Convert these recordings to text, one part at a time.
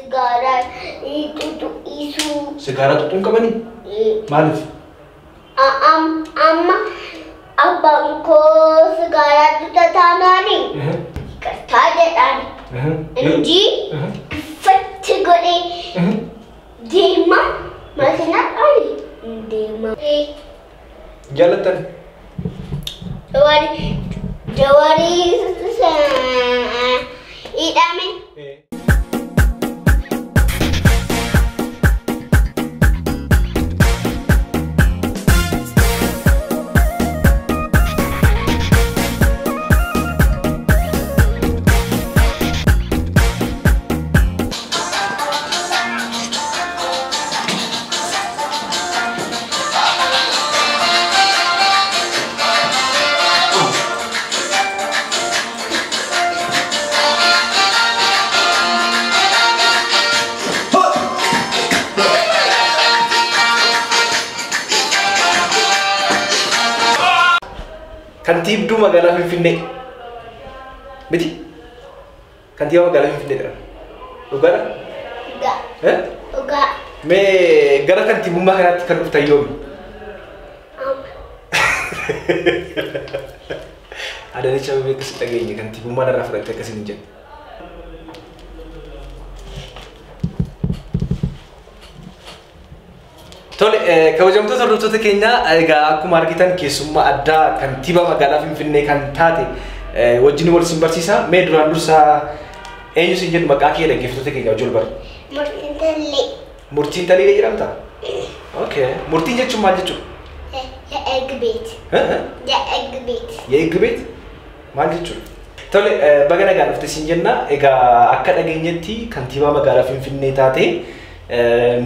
sigara itu isu. Sigara tutun kabani? Malif? Amma abangko sigara tutanani. Katadan. Inji fatigore. Daa'ima masina ali. Daa'ima. Jalatan. Jawari idame. Kantiibduu magaalaa Finfinnee. Miti? Kantiibaa magaalaa Finfinneedha. Dhugaadha? Dhugaa. Dhugaa. Mee gara kantiibummaa kanaatti kan dhuftan yoomi? Adanicha beeksisa dhageenya kantiibummaa irraa fudhattee akkasiin hin jedhu. Tole, kabajamtoota hordoftoota keenya egaa akkuma argitan keessummaa addaa kantiibaa magaalaa Finfinnee kan taate wajjin wal isin barsiisa. Mee duraan dursa eenyu isin jedhu maqaa kee dhaggeeffattoota keenya wajjin bar. Murtiin Talee. Murtiin Talee jedhamta? Okay. Murtiin jechuun maal jechuudha? Eegbeet. Eegbeet. Eegbeet? Maal jechuudha? Tole, baga nagaan dhufte isin jenna. Egaa akka dhageenyetti kantiibaa magaalaa Finfinnee taate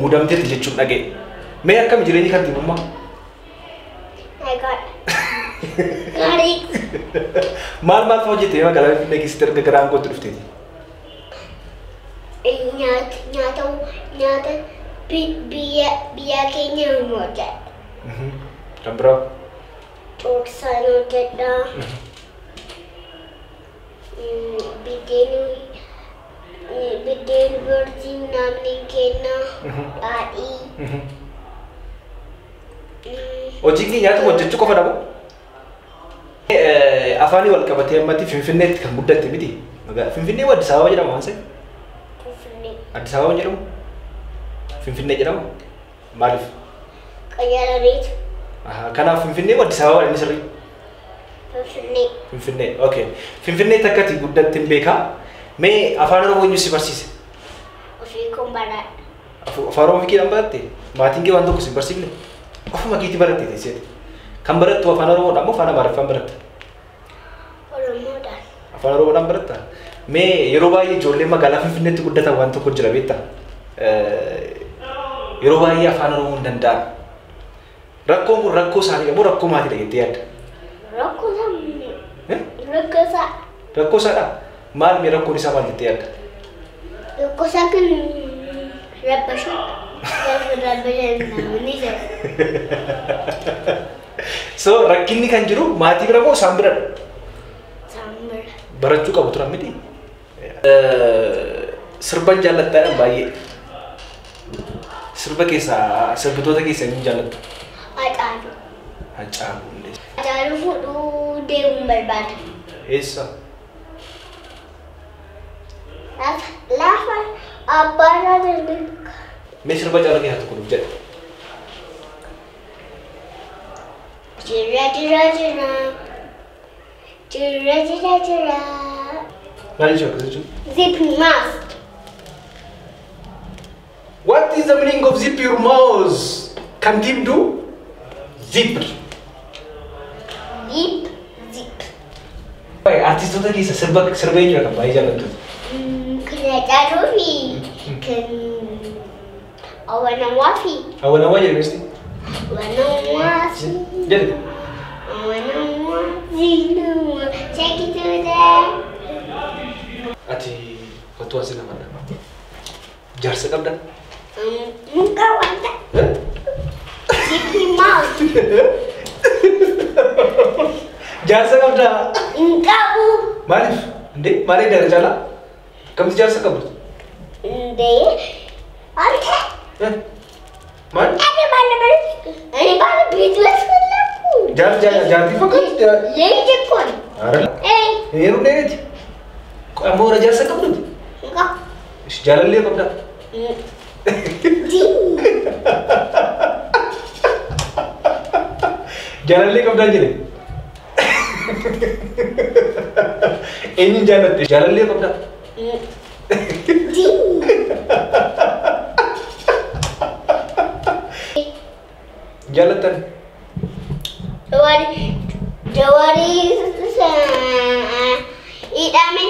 muudamteetti jechuun dhagee. Mee akkam jireenyi kantiibummaa? Gaarii. Maal fa'aa hojjettee magaalaa Finfinnee keessatti erga gara aangootti dhufteeti? Nyaata biyya keenya hojjedha. Kan biraa? Dhoksaan hojjedha. Biddeen birtiin namni kenna. Daa'ii. Hojii kee nyaata hojjechuu qofa dhabu? Afaanii wal qabatee ammatti Finfinneetti kan guddatte miti? Finfinnee moo Addis Ababa jedhama waan ta'eef? Finfinnee. Addis Ababa jedhamu? Finfinnee jedhamu? Maaliif? Qayyarareetu. Kanaaf Finfinnee moo Addis Ababa inni sirrii? Finfinnee. Finfinnee, okay. Finfinneetti akkati guddatte hin beekaa? Mee afaan Oromoo eenyu si barsiise? Ofii kun baradha. Afaan Oromoo kiidhaan baratte? Maatiin kee waan tokko si barsiifne? Ofuma keetii baratte teesseeti. Kan barattu afaan Oromoodhaan moo afaan Amaariffaan baratta? Oromoodhaan. Afaan Oromoodhaan baratta? Mee yeroo baay'ee ijoollee magaalaa Finfinneetti guddatan waan tokko jira beektaa? Yeroo baay'ee afaan Oromoo hin danda'an. Rakkoon kun rakkoo isaanii moo rakkoo maatiidha jettee yaadda? Rakkoo isaa. Rakkoo isaadha? Maal mee rakkoon isaa maal jettee yaadda? Rakkoo isaa kan rabbashu. So rakkinni kan jiru maatii bira moo isaan biradha? Isaan bira. Barachuu qabu turan miti? Sirban jaallattaadhaan baay'ee. Sirba keessaa sirbitoota keessaa eenyuun jaallattu? Hacaaluu. Hacaaluu. Hacaaluu fuudhuu deemuun barbaada. Eessa? Lafa abbaa irraa Mee sirba jaalala keessaa tokko nuuf jedhe. Jira. Maal jechuudha? Zip mask. What is the meaning of zip your mouth? Kantiibduu? Zip. Artistoota keessa sirba eenyudha kan baay'ee jaallattu? Kan Hacaaluu fi kan Awwanamaa fi. Awwanamaa jedhamesti? Awwanamaa fi. Jedhe? Awwanamaa fi nama cheekituudha. Ati kottu asii lamadha. Jaarsa qabda? Muka wanta. Zippy mouth. Jaarsa qabda? Qabu. Maaliif? Maaliif dari jala? Kamsi jaarsa qabdu? Okay. Man? Any part of business will Jarti fakat. Lady Pony. Ara. Hey. Ye ru deh. Kamu raja sekam tu? Enggak. Jalan lihat apa? Jalan lihat apa jadi? Ini jalan lihat apa? Jalatan. Jawari idame.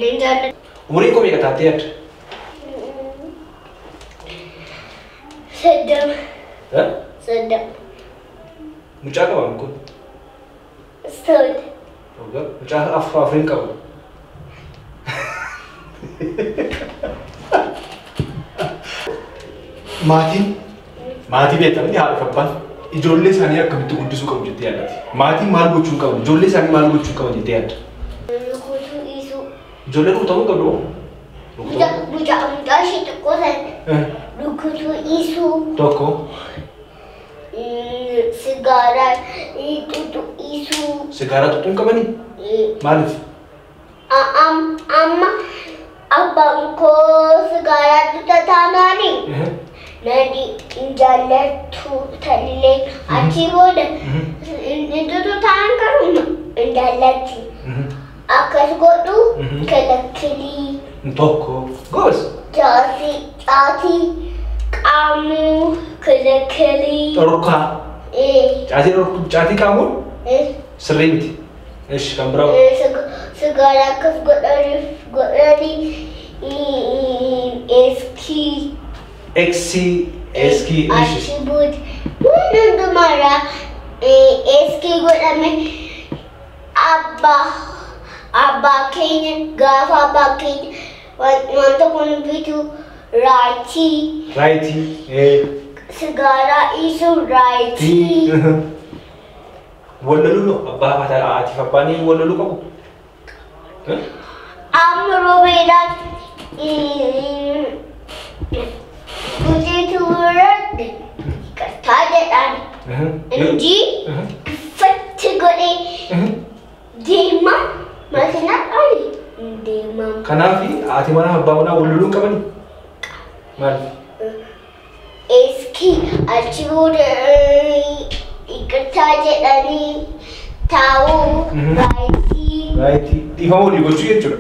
Ninjalan. Umur kau mereka tatiat. Sedap. Hah? Sedap. Mucah kau angku. Sud. Oke. Mucah Afrin kau. Maatiin beektan ni haadha abbaan ijoollee isaanii akkamitti guddisuu qabu jettee yaadatti? Maatiin maal gochuu qabu? Ijoollee isaanii maal gochuu qabu jettee yaadda? Rukutuu isu. Ijoollee rukutamuu qabdu? Mucaa ishee xiqqoo sana. Rukutuu isu. Tokko. Sigaaraa xuxu isu. Sigaaraa xuxuun qabanii? Maaliif? Amma abbaan koo sigaaraa xuxataanaani. Nadi injaallattu tallee achi booda intutu ta'an garuma injaallatti akkas godhu kalakkilii tokko goos caatii qaamuu kalakkilii dhorkaa caatii qaamuun sirrii miti ish kan biraa sigaaraa akkas godhanii eskii Eski Ashibut. Mana dumara eski godhame abba keenya gaafa abba keenya wanta kun bitu raayitii sigaaraa isu raayitii wallalu abbaa haatiif abbaanii wallalu qabu amma robeedhaan Kututurat kataadhaan inji fatti godhe deemaa makiinaadhaan deemaa. Kanaafi haati mana abbaa manaa wallaluun qabani maal? Eski achi booda iqirtaa jedhanii tahuu raayitii dhiifama walii gochuu jechuudha.